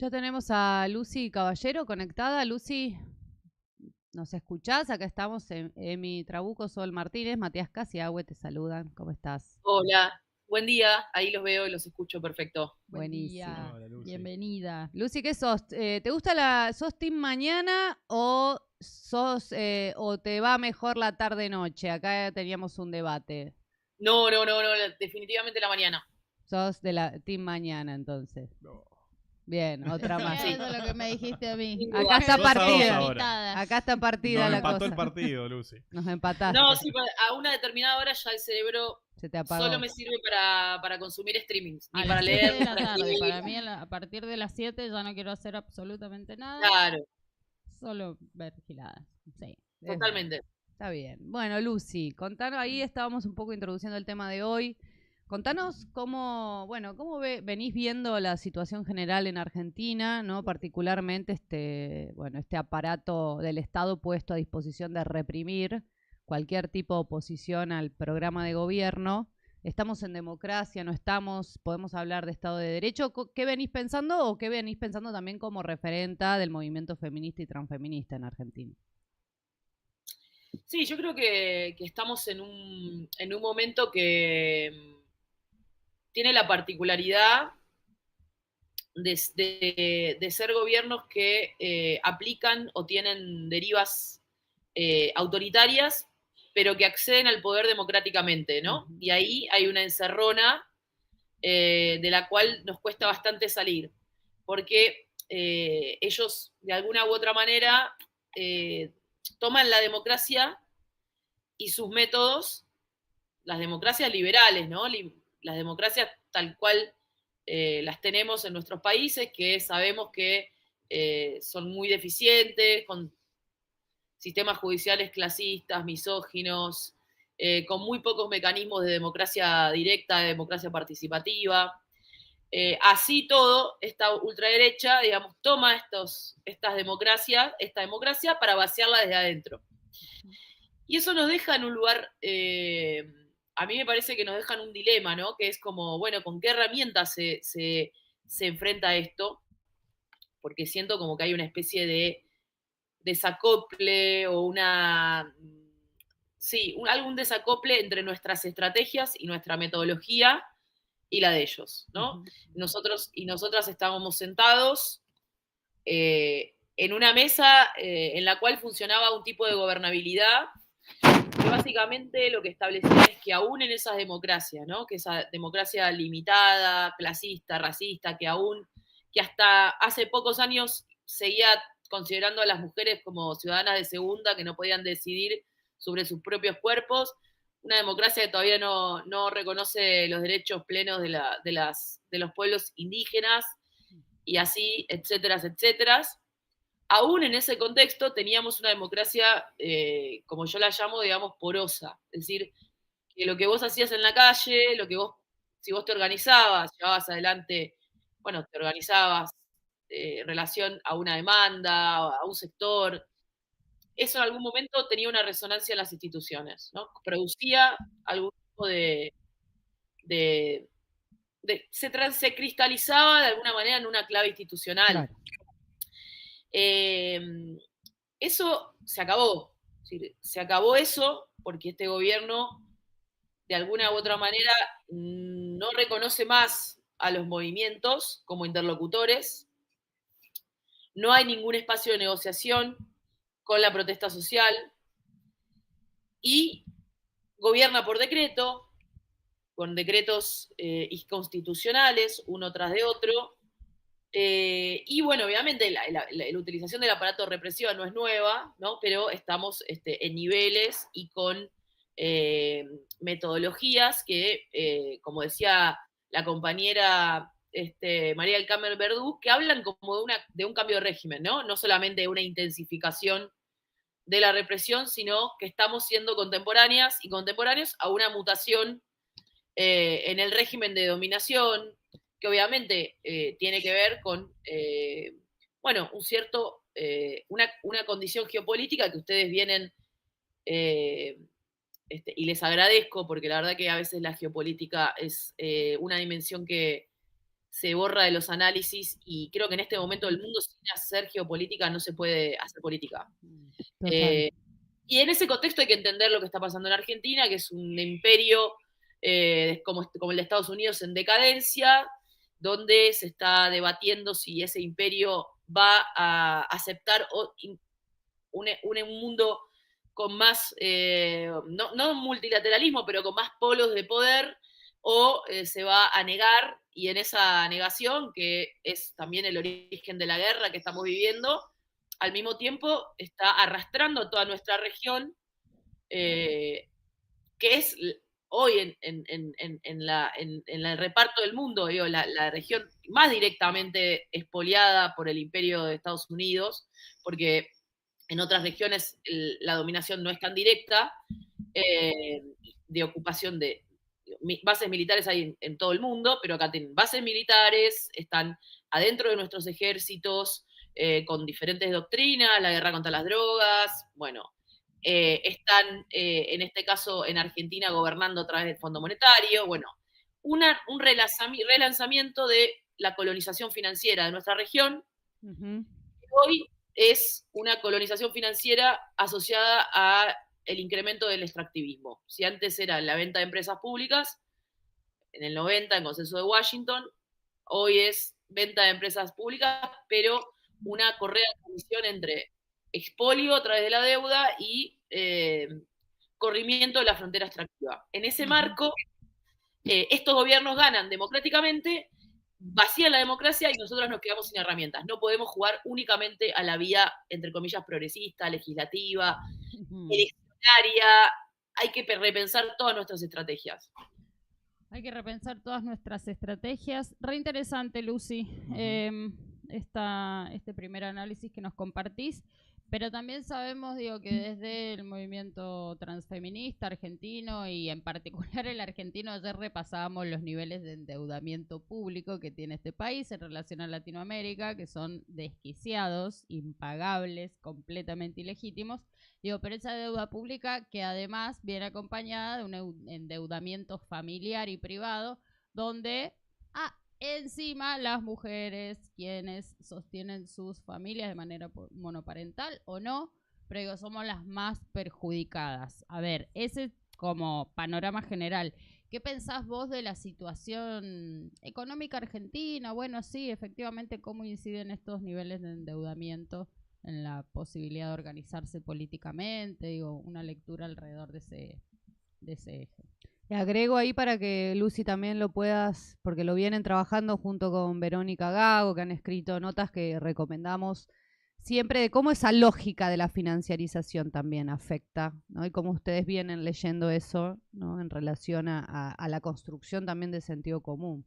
Ya tenemos a Lucy Caballero conectada. Lucy, ¿nos escuchás? Acá estamos, Emi Trabuco, Sol Martínez, Matías Casiagüe, te saludan. ¿Cómo estás? Hola, buen día, ahí los veo y los escucho perfecto. Buen Buenísimo. día, Hola, Lucy. bienvenida. Lucy, ¿qué sos? ¿Te gusta sos team mañana o sos o te va mejor la tarde-noche? Acá teníamos un debate. No, definitivamente la mañana. Sos de la team mañana, entonces. No. Bien, otra más. Eso es lo que me dijiste a mí. Sin Acá duda. está 2-2 partida. ahora. Acá está partida Nos la empató cosa. el partido, Lucy. Nos empataste. No, sí, a una determinada hora ya el cerebro Se te apagó. solo me sirve para consumir streamings, ni A para las 7 leer, de ni la para tarde. escribir. Para mí, a partir de las 7 ya no quiero hacer absolutamente nada. Claro, Solo ver giladas. Sí. totalmente. Está bien. Bueno, Lucy, contanos, ahí estábamos un poco introduciendo el tema de hoy. Contanos cómo venís viendo la situación general en Argentina, ¿no? Particularmente este aparato del Estado puesto a disposición de reprimir cualquier tipo de oposición al programa de gobierno. ¿Estamos en democracia? ¿No estamos? ¿Podemos hablar de Estado de Derecho? ¿Qué venís pensando o qué venís pensando también como referenta del movimiento feminista y transfeminista en Argentina? Sí, yo creo que estamos en un momento que tiene la particularidad de ser gobiernos que aplican o tienen derivas autoritarias, pero que acceden al poder democráticamente, ¿no? Uh-huh. Y ahí hay una encerrona de la cual nos cuesta bastante salir, porque ellos de alguna u otra manera toman la democracia y sus métodos, las democracias liberales, ¿no? Las democracias tal cual las tenemos en nuestros países, que sabemos que son muy deficientes, con sistemas judiciales clasistas, misóginos, con muy pocos mecanismos de democracia directa, de democracia participativa. Así todo, esta ultraderecha, digamos, toma esta democracia para vaciarla desde adentro. Y eso nos deja en un lugar, a mí me parece que nos deja en un dilema, ¿no? Que es como, bueno, ¿con qué herramientas se enfrenta esto? Porque siento como que hay una especie de desacople o algún desacople entre nuestras estrategias y nuestra metodología y la de ellos, ¿no? Uh-huh. Nosotros y nosotras estábamos sentados en una mesa en la cual funcionaba un tipo de gobernabilidad que básicamente lo que establecía es que aún en esas democracias, ¿no? Que esa democracia limitada, clasista, racista, que hasta hace pocos años seguía considerando a las mujeres como ciudadanas de segunda que no podían decidir sobre sus propios cuerpos, una democracia que todavía no reconoce los derechos plenos de los pueblos indígenas y así, etcétera, etcétera. Aún en ese contexto teníamos una democracia, como yo la llamo, digamos, porosa. Es decir, que lo que vos hacías en la calle, si vos te organizabas, llevabas adelante, bueno, te organizabas en relación a una demanda, a un sector, eso en algún momento tenía una resonancia en las instituciones, ¿no? Producía algún tipo de se cristalizaba de alguna manera en una clave institucional. Claro. Eso se acabó. Se acabó eso porque este gobierno, de alguna u otra manera, no reconoce más a los movimientos como interlocutores. No hay ningún espacio de negociación con la protesta social y gobierna por decreto, con decretos inconstitucionales, uno tras de otro. Y bueno, obviamente la utilización del aparato represivo no es nueva, ¿no? Pero estamos en niveles y con metodologías que, como decía la compañera María del Carmen Verdú, que hablan como de un cambio de régimen, ¿no? No solamente de una intensificación de la represión, sino que estamos siendo contemporáneas y contemporáneos a una mutación en el régimen de dominación, que obviamente tiene que ver con, bueno, una condición geopolítica que ustedes vienen, y les agradezco, porque la verdad que a veces la geopolítica es una dimensión que se borra de los análisis y creo que en este momento del mundo sin hacer geopolítica no se puede hacer política. Total. Y en ese contexto hay que entender lo que está pasando en Argentina, que es un imperio como el de Estados Unidos en decadencia, donde se está debatiendo si ese imperio va a aceptar un mundo con más, no multilateralismo, pero con más polos de poder, o se va a negar, y en esa negación, que es también el origen de la guerra que estamos viviendo, al mismo tiempo está arrastrando toda nuestra región, que es hoy en el reparto del mundo, digo, la región más directamente expoliada por el imperio de Estados Unidos, porque en otras regiones la dominación no es tan directa, de ocupación de bases militares hay en todo el mundo, pero acá tienen bases militares, están adentro de nuestros ejércitos, con diferentes doctrinas, la guerra contra las drogas, bueno, están en este caso en Argentina gobernando a través del Fondo Monetario, bueno, un relanzamiento de la colonización financiera de nuestra región. Hoy es una colonización financiera asociada a el incremento del extractivismo. Si antes era la venta de empresas públicas, en el 90, en consenso de Washington, hoy es venta de empresas públicas, pero una correa de comisión entre expolio a través de la deuda y corrimiento de la frontera extractiva. En ese marco, estos gobiernos ganan democráticamente, vacían la democracia y nosotros nos quedamos sin herramientas. No podemos jugar únicamente a la vía, entre comillas, progresista, legislativa, eleccionaria. Hay que repensar todas nuestras estrategias. Hay que repensar todas nuestras estrategias. Re interesante, Lucy, este primer análisis que nos compartís. Pero también sabemos, digo, que desde el movimiento transfeminista argentino y en particular el argentino, ayer repasábamos los niveles de endeudamiento público que tiene este país en relación a Latinoamérica, que son desquiciados, impagables, completamente ilegítimos. Digo, pero esa deuda pública que además viene acompañada de un endeudamiento familiar y privado, donde encima las mujeres, quienes sostienen sus familias de manera monoparental o no, pero digo, somos las más perjudicadas. A ver, ese como panorama general. ¿Qué pensás vos de la situación económica argentina? Bueno, sí, efectivamente, ¿cómo inciden estos niveles de endeudamiento en la posibilidad de organizarse políticamente? Digo, una lectura alrededor de ese eje. Te agrego ahí para que Lucy también lo puedas, porque lo vienen trabajando junto con Verónica Gago, que han escrito notas que recomendamos siempre, de cómo esa lógica de la financiarización también afecta, ¿no? Y cómo ustedes vienen leyendo eso, ¿no? En relación a la construcción también de sentido común.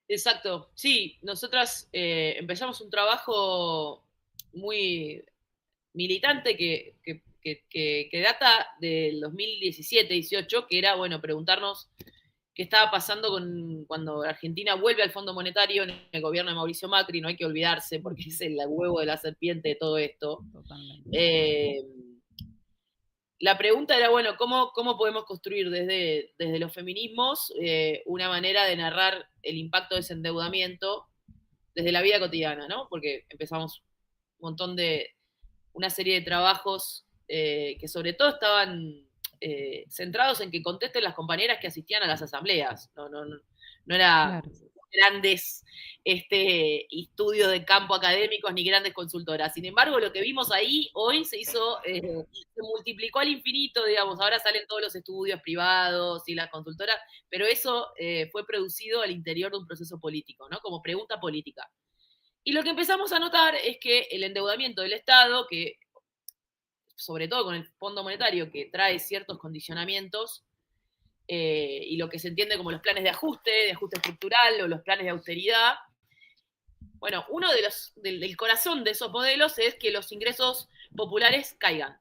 Exacto, sí, nosotras empezamos un trabajo muy militante que data del 2017-18, que era, bueno, preguntarnos qué estaba pasando cuando Argentina vuelve al Fondo Monetario en el gobierno de Mauricio Macri. No hay que olvidarse, porque es el huevo de la serpiente de todo esto. La pregunta era, bueno, ¿cómo podemos construir desde los feminismos una manera de narrar el impacto de ese endeudamiento desde la vida cotidiana, ¿no? Porque empezamos una serie de trabajos que sobre todo estaban centrados en que contesten las compañeras que asistían a las asambleas. No era grandes estudios de campo académicos ni grandes consultoras. Sin embargo, lo que vimos ahí hoy se multiplicó al infinito, digamos. Ahora salen todos los estudios privados y las consultoras, pero eso fue producido al interior de un proceso político, ¿no? Como pregunta política. Y lo que empezamos a notar es que el endeudamiento del Estado, que sobre todo con el Fondo Monetario, que trae ciertos condicionamientos, y lo que se entiende como los planes de ajuste estructural o los planes de austeridad, bueno, uno del corazón de esos modelos es que los ingresos populares caigan.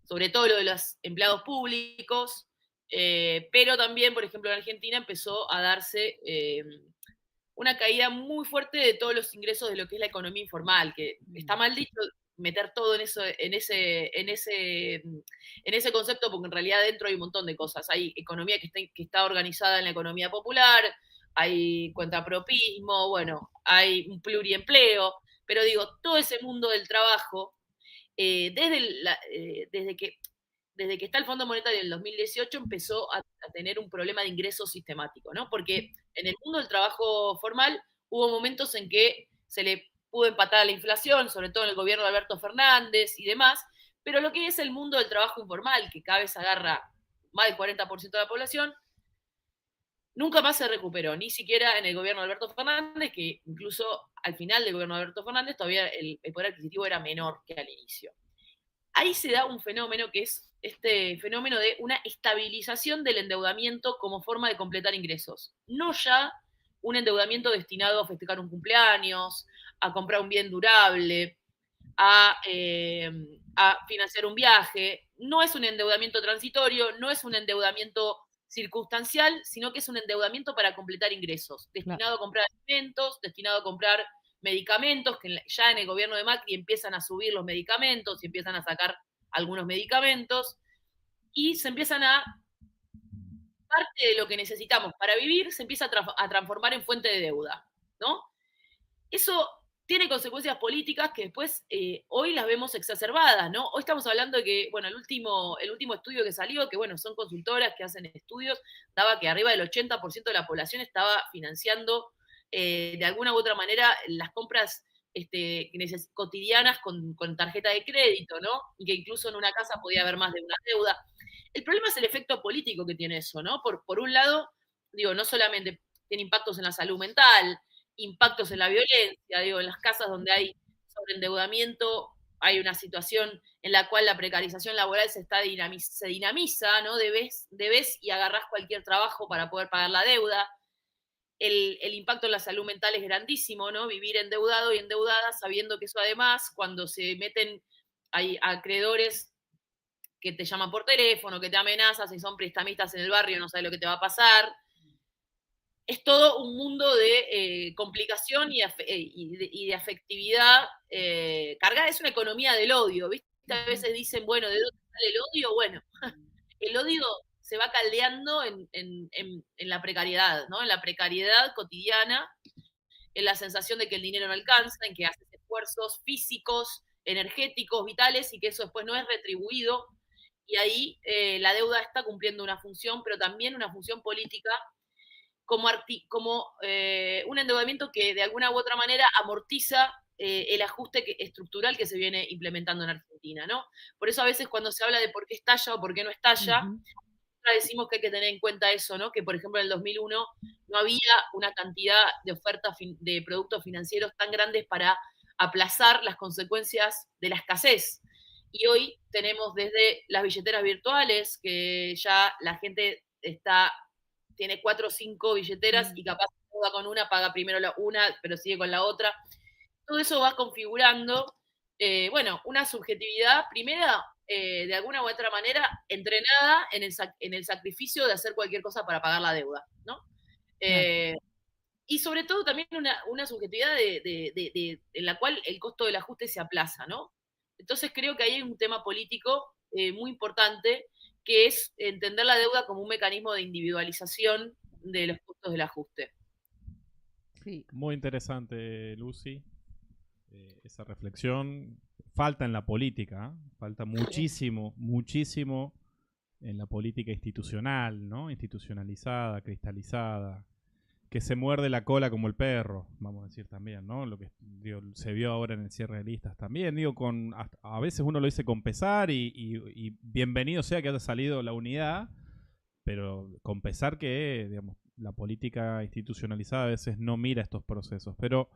Sobre todo lo de los empleados públicos, pero también, por ejemplo, en Argentina empezó a darse una caída muy fuerte de todos los ingresos de lo que es la economía informal, que está mal dicho meter todo en ese concepto, porque en realidad dentro hay un montón de cosas. Hay economía que está organizada en la economía popular, hay cuentapropismo, bueno, hay un pluriempleo, pero digo, todo ese mundo del trabajo, desde que está el Fondo Monetario en el 2018 empezó a tener un problema de ingreso sistemático, ¿no? Porque en el mundo del trabajo formal hubo momentos en que se le pudo empatar a la inflación, sobre todo en el gobierno de Alberto Fernández y demás, pero lo que es el mundo del trabajo informal, que cada vez agarra más del 40% de la población, nunca más se recuperó, ni siquiera en el gobierno de Alberto Fernández, que incluso al final del gobierno de Alberto Fernández todavía el poder adquisitivo era menor que al inicio. Ahí se da un fenómeno que es este fenómeno de una estabilización del endeudamiento como forma de completar ingresos. No ya un endeudamiento destinado a festejar un cumpleaños, a comprar un bien durable, a financiar un viaje. No es un endeudamiento transitorio, no es un endeudamiento circunstancial, sino que es un endeudamiento para completar ingresos, destinado a comprar alimentos, destinado a comprar medicamentos, que ya en el gobierno de Macri empiezan a subir los medicamentos y empiezan a sacar algunos medicamentos, y se empiezan a, parte de lo que necesitamos para vivir, se empieza a transformar en fuente de deuda, ¿no? Eso tiene consecuencias políticas que después hoy las vemos exacerbadas, ¿no? Hoy estamos hablando de que, bueno, el último estudio que salió, que bueno, son consultoras que hacen estudios, daba que arriba del 80% de la población estaba financiando de alguna u otra manera las compras cotidianas con tarjeta de crédito, ¿no? Y que incluso en una casa podía haber más de una deuda. El problema es el efecto político que tiene eso, ¿no? Por un lado, digo, no solamente tiene impactos en la salud mental, impactos en la violencia, digo, en las casas donde hay sobreendeudamiento, hay una situación en la cual la precarización laboral se dinamiza, ¿no? Debes y agarrás cualquier trabajo para poder pagar la deuda. El impacto en la salud mental es grandísimo, ¿no? Vivir endeudado y endeudada sabiendo que eso además, cuando se meten, hay acreedores que te llaman por teléfono, que te amenazan, si son prestamistas en el barrio no sabes lo que te va a pasar. Es todo un mundo de complicación y de afectividad cargada. Es una economía del odio, ¿viste? A veces dicen, bueno, ¿de dónde sale el odio? Bueno, el odio se va caldeando en la precariedad, ¿no? En la precariedad cotidiana, en la sensación de que el dinero no alcanza, en que haces esfuerzos físicos, energéticos, vitales, y que eso después no es retribuido. Y ahí la deuda está cumpliendo una función, pero también una función política como un endeudamiento que de alguna u otra manera amortiza el ajuste estructural que se viene implementando en Argentina, ¿no? Por eso a veces cuando se habla de por qué estalla o por qué no estalla, decimos que hay que tener en cuenta eso, ¿no? Que por ejemplo en el 2001 no había una cantidad de ofertas de productos financieros tan grandes para aplazar las consecuencias de la escasez. Y hoy tenemos desde las billeteras virtuales, que ya la gente tiene 4 o 5 billeteras y capaz va con una, paga primero una, pero sigue con la otra. Todo eso va configurando, bueno, una subjetividad, primera, de alguna u otra manera, entrenada en el sacrificio de hacer cualquier cosa para pagar la deuda, ¿no? Y sobre todo también una subjetividad en la cual el costo del ajuste se aplaza, ¿no? Entonces creo que ahí hay un tema político muy importante, que es entender la deuda como un mecanismo de individualización de los costos del ajuste. Sí. Muy interesante, Lucy, esa reflexión. Falta en la política, falta muchísimo, muchísimo en la política institucional, ¿no? Institucionalizada, cristalizada, que se muerde la cola como el perro, vamos a decir también, ¿no? Lo que se vio ahora en el cierre de listas también, a veces uno lo dice con pesar y bienvenido sea que haya salido la unidad, pero con pesar que, digamos, la política institucionalizada a veces no mira estos procesos. Pero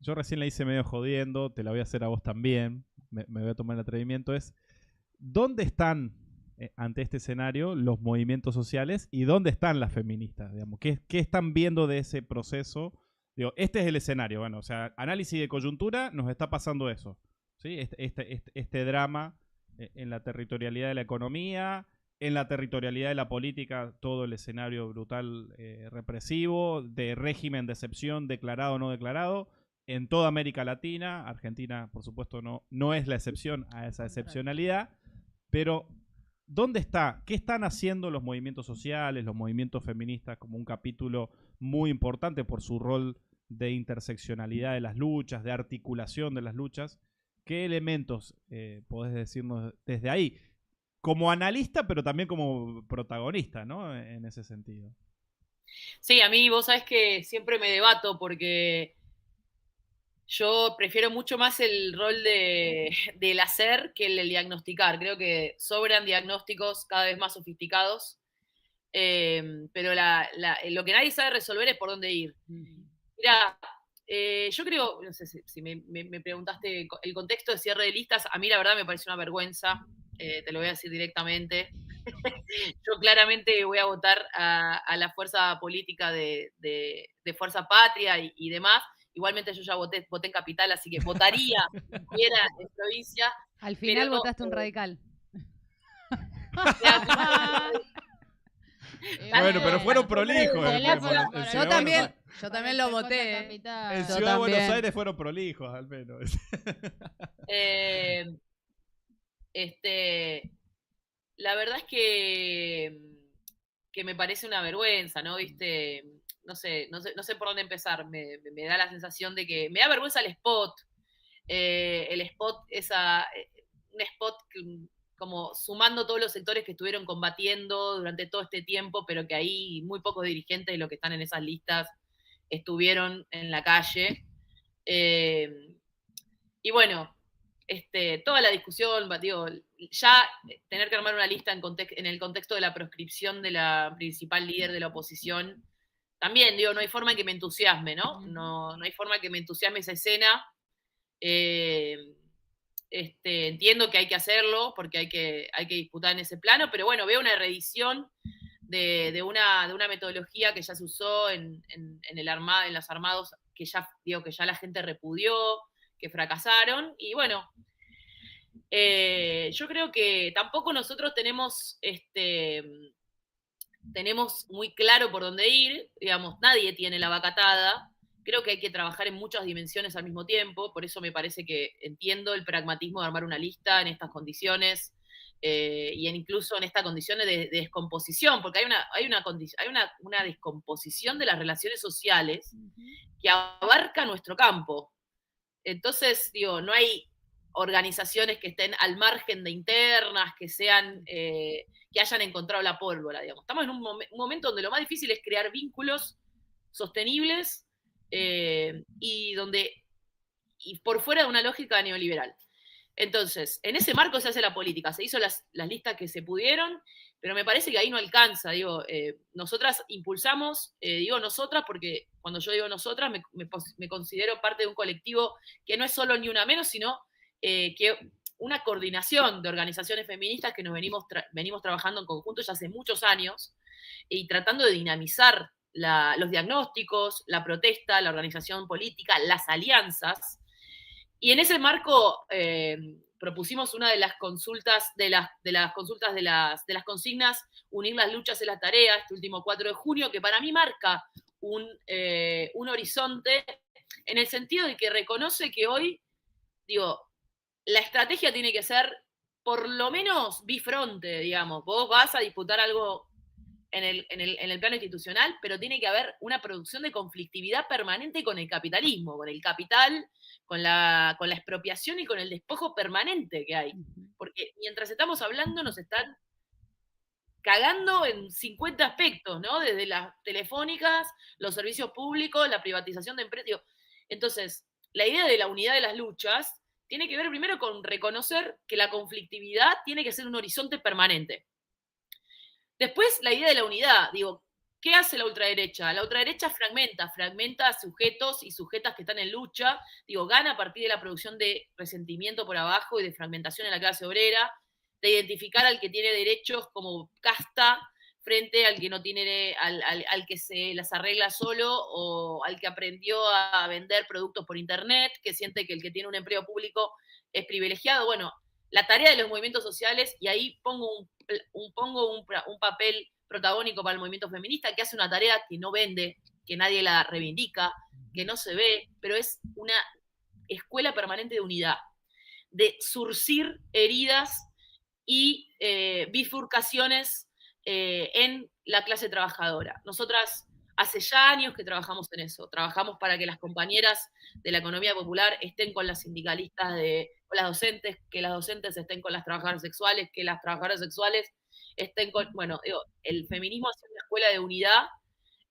yo recién la hice medio jodiendo, te la voy a hacer a vos también, me voy a tomar el atrevimiento, ¿dónde están ante este escenario los movimientos sociales y dónde están las feministas? Digamos, ¿qué están viendo de ese proceso? Digo, este es el escenario, bueno, o sea, análisis de coyuntura, nos está pasando eso, ¿sí? Este drama en la territorialidad de la economía, en la territorialidad de la política, todo el escenario brutal represivo, de régimen de excepción declarado o no declarado, en toda América Latina. Argentina, por supuesto, no es la excepción a esa excepcionalidad, pero ¿dónde está? ¿Qué están haciendo los movimientos sociales, los movimientos feministas como un capítulo muy importante por su rol de interseccionalidad de las luchas, de articulación de las luchas? ¿Qué elementos podés decirnos desde ahí? Como analista, pero también como protagonista, ¿no? En ese sentido. Sí, a mí vos sabés que siempre me debato porque yo prefiero mucho más el rol del hacer que el diagnosticar. Creo que sobran diagnósticos cada vez más sofisticados, pero lo que nadie sabe resolver es por dónde ir. Mira, yo creo, no sé si me preguntaste el contexto de cierre de listas, a mí la verdad me parece una vergüenza, te lo voy a decir directamente. Yo claramente voy a votar a la fuerza política de Fuerza Patria y demás. Igualmente yo ya voté en Capital, así que votaría si era en provincia. Al final pero, votaste un radical. Bueno, pero fueron prolijos. Yo también lo voté. En Ciudad de Buenos Aires fueron prolijos, al menos. La verdad es que me parece una vergüenza, ¿no? ¿Viste? No sé por dónde empezar. Me da la sensación de que me da vergüenza el spot. El spot, un spot como sumando todos los sectores que estuvieron combatiendo durante todo este tiempo, pero que ahí muy pocos dirigentes de los que están en esas listas estuvieron en la calle. Y bueno, toda la discusión, digo, ya tener que armar una lista en el contexto de la proscripción de la principal líder de la oposición, también, digo, no hay forma en que me entusiasme, ¿no? No hay forma en que me entusiasme esa escena. Entiendo que hay que hacerlo porque hay que disputar en ese plano, pero bueno, veo una reedición de una metodología que ya se usó en los armados, que ya la gente repudió, que fracasaron, y bueno, yo creo que tampoco nosotros tenemos muy claro por dónde ir, digamos, nadie tiene la vaca atada. Creo que hay que trabajar en muchas dimensiones al mismo tiempo, por eso me parece que entiendo el pragmatismo de armar una lista en estas condiciones, y incluso en estas condiciones de descomposición, porque hay una descomposición de las relaciones sociales que abarca nuestro campo. Entonces, digo, no hay organizaciones que estén al margen de internas, que hayan encontrado la pólvora, digamos. Estamos en un momento donde lo más difícil es crear vínculos sostenibles, y por fuera de una lógica neoliberal. Entonces, en ese marco se hace la política, se hizo las listas que se pudieron, pero me parece que ahí no alcanza, digo, nosotras impulsamos, digo nosotras porque cuando yo digo nosotras me considero parte de un colectivo que no es solo ni una menos, sino que una coordinación de organizaciones feministas que nos venimos trabajando en conjunto ya hace muchos años y tratando de dinamizar los diagnósticos, la protesta, la organización política, las alianzas. Y en ese marco propusimos una de las consultas, de las consignas, unir las luchas en la tarea, este último 4 de junio, que para mí marca un horizonte en el sentido de que reconoce que hoy, digo, la estrategia tiene que ser por lo menos bifronte, digamos. Vos vas a disputar algo en el plano institucional, pero tiene que haber una producción de conflictividad permanente con el capitalismo, con el capital, con la expropiación y con el despojo permanente que hay. Porque mientras estamos hablando nos están cagando en 50 aspectos, ¿no? Desde las telefónicas, los servicios públicos, la privatización de empresas. Entonces, la idea de la unidad de las luchas tiene que ver primero con reconocer que la conflictividad tiene que ser un horizonte permanente. Después, la idea de la unidad, digo, ¿qué hace la ultraderecha? La ultraderecha fragmenta a sujetos y sujetas que están en lucha, digo, gana a partir de la producción de resentimiento por abajo y de fragmentación en la clase obrera, de identificar al que tiene derechos como casta frente al que no tiene, al que se las arregla solo o al que aprendió a vender productos por internet, que siente que el que tiene un empleo público es privilegiado. Bueno, la tarea de los movimientos sociales, y ahí pongo un papel protagónico para el movimiento feminista, que hace una tarea que no vende, que nadie la reivindica, que no se ve, pero es una escuela permanente de unidad, de surcir heridas y bifurcaciones en la clase trabajadora. Nosotras hace ya años que trabajamos en eso, trabajamos para que las compañeras de la economía popular estén con las sindicalistas, con las docentes, que las docentes estén con las trabajadoras sexuales, que las trabajadoras sexuales estén con, bueno, digo, el feminismo es una escuela de unidad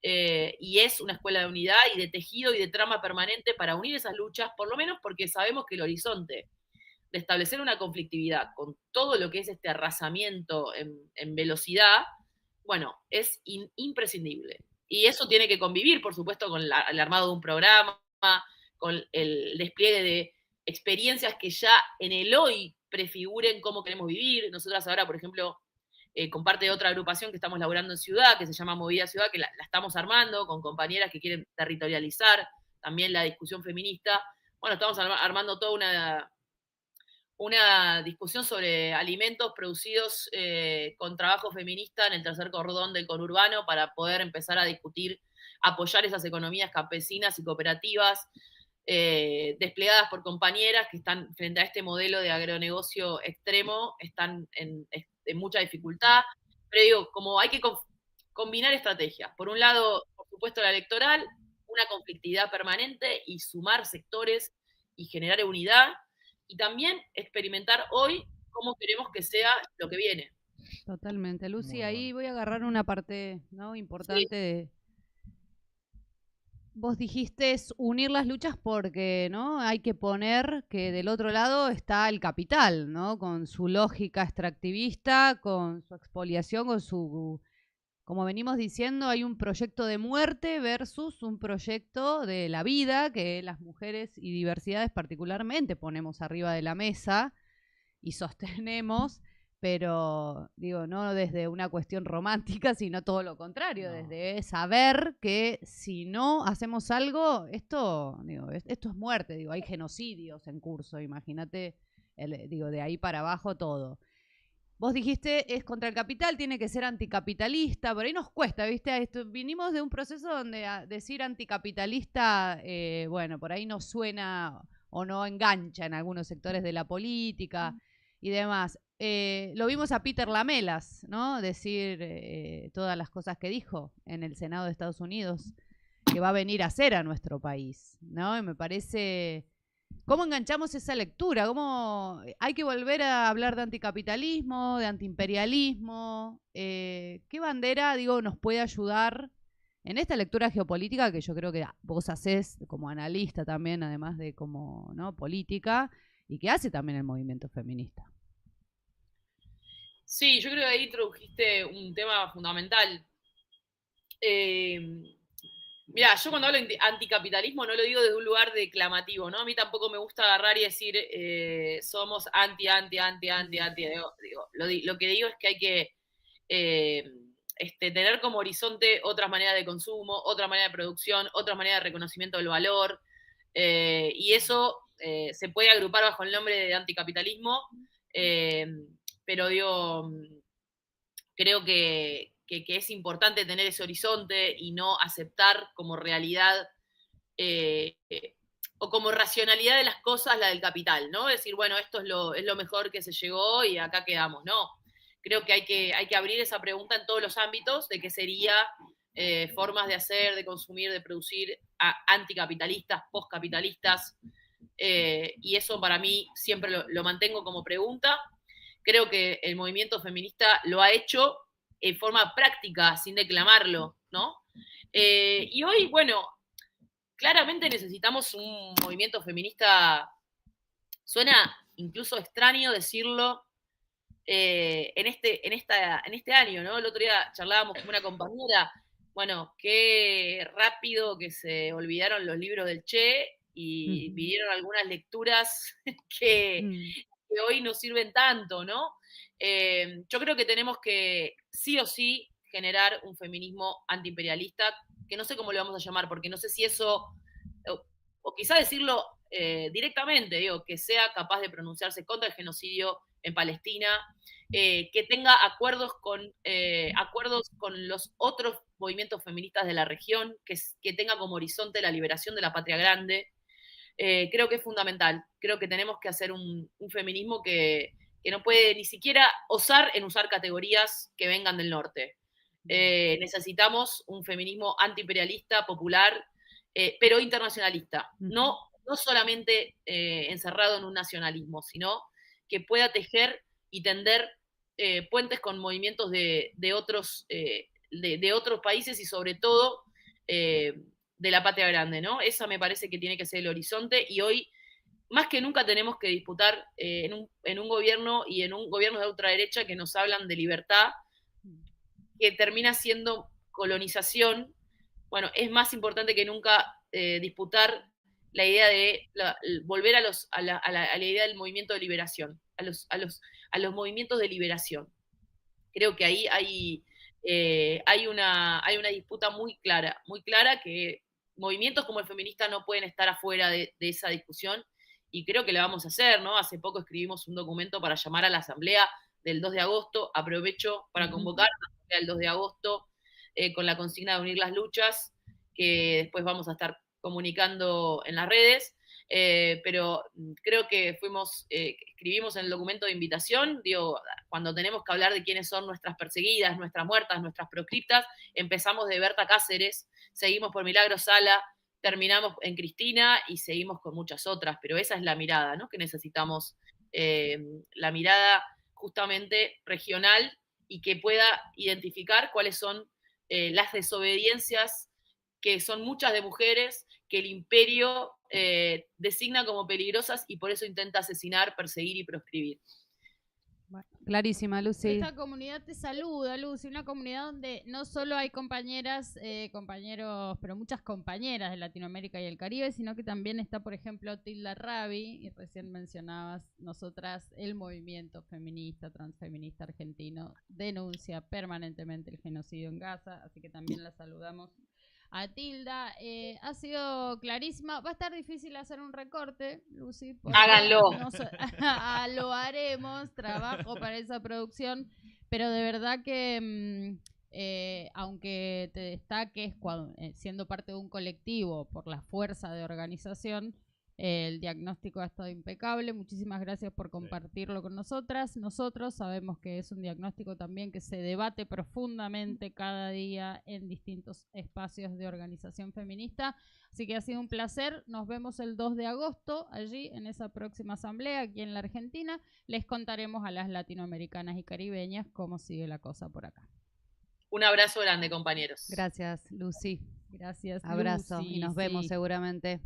y es una escuela de unidad y de tejido y de trama permanente para unir esas luchas, por lo menos porque sabemos que el horizonte de establecer una conflictividad con todo lo que es este arrasamiento en velocidad, bueno, es imprescindible. Y eso tiene que convivir, por supuesto, con el armado de un programa, con el despliegue de experiencias que ya en el hoy prefiguren cómo queremos vivir. Nosotras ahora, por ejemplo, con parte de otra agrupación que estamos laburando en Ciudad, que se llama Movida Ciudad, que la estamos armando con compañeras que quieren territorializar también la discusión feminista. Bueno, estamos armando toda una discusión sobre alimentos producidos con trabajo feminista en el tercer cordón del conurbano para poder empezar a discutir, apoyar esas economías campesinas y cooperativas desplegadas por compañeras que están frente a este modelo de agronegocio extremo, están en mucha dificultad, pero digo, como hay que combinar estrategias. Por un lado, por supuesto, la electoral, una conflictividad permanente y sumar sectores y generar unidad, y también experimentar hoy cómo queremos que sea lo que viene. Totalmente. Lucy, Muy ahí bueno. voy a agarrar una parte, ¿no?, importante. Sí. Vos dijiste es unir las luchas porque, ¿no?, hay que poner que del otro lado está el capital, ¿no?, con su lógica extractivista, con su expoliación, con su... Como venimos diciendo, hay un proyecto de muerte versus un proyecto de la vida que las mujeres y diversidades particularmente ponemos arriba de la mesa y sostenemos, pero digo, no desde una cuestión romántica, sino todo lo contrario, No. desde saber que si no hacemos algo, esto es muerte, digo, hay genocidios en curso, imagínate, digo, de ahí para abajo todo. Vos dijiste, es contra el capital, tiene que ser anticapitalista, por ahí nos cuesta, ¿viste? Vinimos de un proceso donde decir anticapitalista, bueno, por ahí no suena o no engancha en algunos sectores de la política y demás. Lo vimos a Peter Lamelas, ¿no?, decir todas las cosas que dijo en el Senado de Estados Unidos, que va a venir a hacer a nuestro país, ¿no? Y me parece... ¿Cómo enganchamos esa lectura? ¿Cómo hay que volver a hablar de anticapitalismo, de antiimperialismo? ¿Qué bandera, digo, nos puede ayudar en esta lectura geopolítica que yo creo que vos hacés como analista también, además de como, ¿no?, política, y que hace también el movimiento feminista? Sí, yo creo que ahí introdujiste un tema fundamental. Mirá, yo cuando hablo de anticapitalismo no lo digo desde un lugar declamativo, ¿no? A mí tampoco me gusta agarrar y decir somos anti. Digo, lo que digo es que hay que tener como horizonte otras maneras de consumo, otra manera de producción, otra manera de reconocimiento del valor, y eso se puede agrupar bajo el nombre de anticapitalismo, pero digo, creo que es importante tener ese horizonte y no aceptar como realidad o como racionalidad de las cosas la del capital, ¿no? Decir, bueno, esto es lo mejor que se llegó y acá quedamos. No, creo que hay que abrir esa pregunta en todos los ámbitos de qué sería formas de hacer, de consumir, de producir anticapitalistas, postcapitalistas, y eso para mí siempre lo mantengo como pregunta. Creo que el movimiento feminista lo ha hecho en forma práctica, sin declamarlo, ¿no? Y hoy, bueno, claramente necesitamos un movimiento feminista, suena incluso extraño decirlo en este año, ¿no? El otro día charlábamos con una compañera, bueno, qué rápido que se olvidaron los libros del Che y vinieron algunas lecturas que hoy no sirven tanto, ¿no? Yo creo que tenemos que sí o sí generar un feminismo antiimperialista, que no sé cómo le vamos a llamar, porque no sé si eso, o quizá decirlo directamente, digo, que sea capaz de pronunciarse contra el genocidio en Palestina, que tenga acuerdos con los otros movimientos feministas de la región, que tenga como horizonte la liberación de la patria grande. Creo que es fundamental. Creo que tenemos que hacer un feminismo que no puede ni siquiera osar en usar categorías que vengan del norte. Necesitamos un feminismo antiimperialista, popular, pero internacionalista. No solamente encerrado en un nacionalismo, sino que pueda tejer y tender puentes con movimientos de otros países y sobre todo de la patria grande, ¿no? Esa me parece que tiene que ser el horizonte y hoy más que nunca tenemos que disputar en un gobierno y en un gobierno de ultraderecha que nos hablan de libertad, que termina siendo colonización. Bueno, es más importante que nunca disputar la idea de volver a la idea del movimiento de liberación, a los movimientos de liberación. Creo que ahí hay una disputa muy clara que movimientos como el feminista no pueden estar afuera de esa discusión y creo que la vamos a hacer, ¿no? Hace poco escribimos un documento para llamar a la asamblea del 2 de agosto, aprovecho para convocar a la asamblea del 2 de agosto con la consigna de unir las luchas, que después vamos a estar comunicando en las redes, pero creo que escribimos en el documento de invitación, digo, cuando tenemos que hablar de quiénes son nuestras perseguidas, nuestras muertas, nuestras proscriptas, empezamos de Berta Cáceres, seguimos por Milagro Sala, terminamos en Cristina y seguimos con muchas otras, pero esa es la mirada, ¿no? Que necesitamos, la mirada justamente regional y que pueda identificar cuáles son las desobediencias, que son muchas de mujeres, que el imperio designa como peligrosas y por eso intenta asesinar, perseguir y proscribir. Bueno, clarísima, Lucy. Esta comunidad te saluda, Lucy, una comunidad donde no solo hay compañeras, compañeros, pero muchas compañeras de Latinoamérica y el Caribe, sino que también está, por ejemplo, Tilda Rabi, y recién mencionabas, nosotras, el movimiento feminista, transfeminista argentino, denuncia permanentemente el genocidio en Gaza, así que también la saludamos a Tilda. Ha sido clarísima. Va a estar difícil hacer un recorte, Lucy. Háganlo. Lo haremos, trabajo para esa producción, pero de verdad que aunque te destaques siendo parte de un colectivo por la fuerza de organización, el diagnóstico ha estado impecable. Muchísimas gracias por compartirlo con nosotras. Nosotros sabemos que es un diagnóstico también que se debate profundamente cada día en distintos espacios de organización feminista. Así que ha sido un placer. Nos vemos el 2 de agosto allí en esa próxima asamblea aquí en la Argentina. Les contaremos a las latinoamericanas y caribeñas cómo sigue la cosa por acá. Un abrazo grande, compañeros. Gracias, Lucy. Gracias, Abrazo Lucy, y nos vemos seguramente.